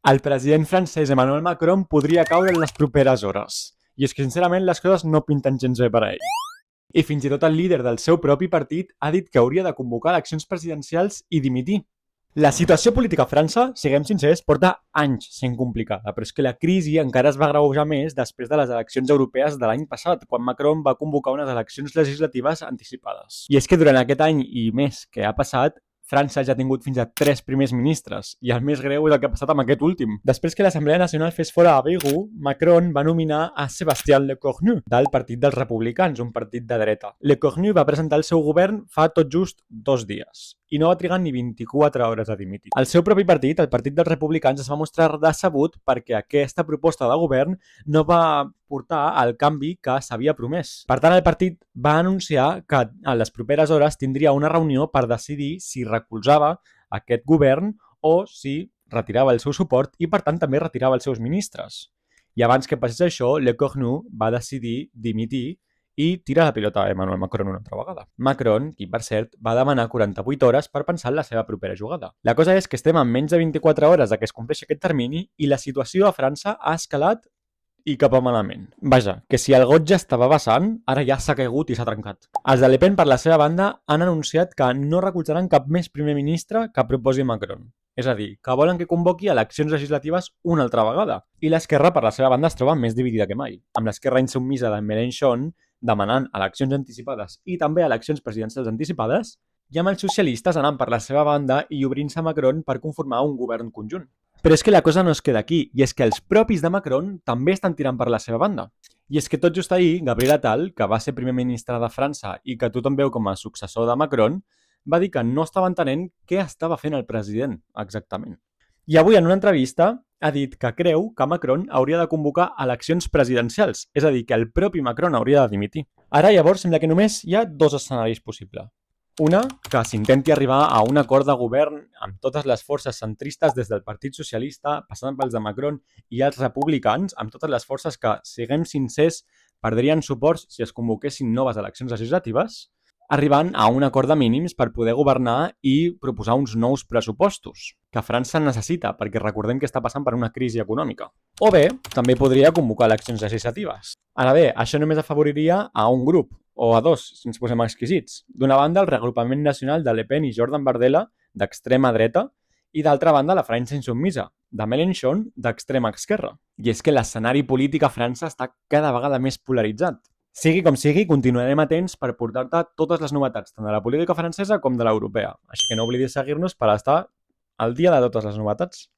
El president francès Emmanuel Macron podria caure en les properes hores. I és que, sincerament, les coses no pinten gens bé per a ell. I fins i tot el líder del seu propi partit ha dit que hauria de convocar eleccions presidencials i dimitir. La situació política a França, siguem sincers, porta anys sent complicada, però és que la crisi encara es va agreujar més després de les eleccions europees de l'any passat, quan Macron va convocar unes eleccions legislatives anticipades. I és que durant aquest any i més que ha passat, França ja ha tingut fins a 3 primers ministres, i el més greu és el que ha passat amb aquest últim. Després que l'Assemblea Nacional fes fora a Bayrou, Macron va nominar a Sébastien Lecornu, del Partit dels Republicans, un partit de dreta. Lecornu va presentar el seu govern fa tot just 2 dies, i no va trigar ni 24 hores a dimitir. El seu propi partit, el Partit dels Republicans, es va mostrar decebut perquè aquesta proposta de govern no va portar al canvi que s'havia promès. Per tant, el partit va anunciar que a les properes hores tindria una reunió per decidir si recolzava aquest govern o si retirava el seu suport i, per tant, també retirava els seus ministres. I abans que passés això, Lecornu va decidir dimitir i tirar la pilota a Emmanuel Macron una altra vegada. Macron, qui per cert, va demanar 48 hores per pensar en la seva propera jugada. La cosa és que estem a menys de 24 hores de que es compleixi aquest termini i la situació a França ha escalat i cap a malament. Vaja, que si el got ja estava vessant, ara ja s'ha caigut i s'ha trencat. Els de Le Pen, per la seva banda, han anunciat que no recolzaran cap més primer ministre que proposi Macron. És a dir, que volen que convoqui eleccions legislatives una altra vegada. I l'esquerra, per la seva banda, es troba més dividida que mai, amb l'esquerra insubmisa de Mélenchon demanant eleccions anticipades i també eleccions presidencials anticipades, i amb els socialistes anant per la seva banda i obrint-se a Macron per conformar un govern conjunt. Però és que la cosa no es queda aquí, i és que els propis de Macron també estan tirant per la seva banda. I és que tot just ahir, Gabriel Attal, que va ser primer ministre de França i que tothom veu com a successor de Macron, va dir que no estava entenent què estava fent el president, exactament. I avui, en una entrevista, ha dit que creu que Macron hauria de convocar eleccions presidencials, és a dir, que el propi Macron hauria de dimitir. Ara, llavors, sembla que només hi ha 2 escenaris possibles. Una, que s'intenti arribar a un acord de govern amb totes les forces centristes des del Partit Socialista, passant pels de Macron i els republicans, amb totes les forces que, siguem sincers, perdrien suports si es convoquessin noves eleccions legislatives, arribant a un acord de mínims per poder governar i proposar uns nous pressupostos, que França necessita, perquè recordem que està passant per una crisi econòmica. O bé, també podria convocar eleccions legislatives. Ara bé, això només afavoriria a un grup, o a 2, si ens posem exquisits. D'una banda, el reagrupament nacional de Le Pen i Jordan Bardella, d'extrema dreta, i d'altra banda, la França insubmisa, de Mélenchon, d'extrema esquerra. I és que l'escenari polític a França està cada vegada més polaritzat. Sigui com sigui, continuarem atents per portar-te totes les novetats, tant de la política francesa com de l'europea. Així que no oblidis seguir-nos per estar al dia de totes les novetats.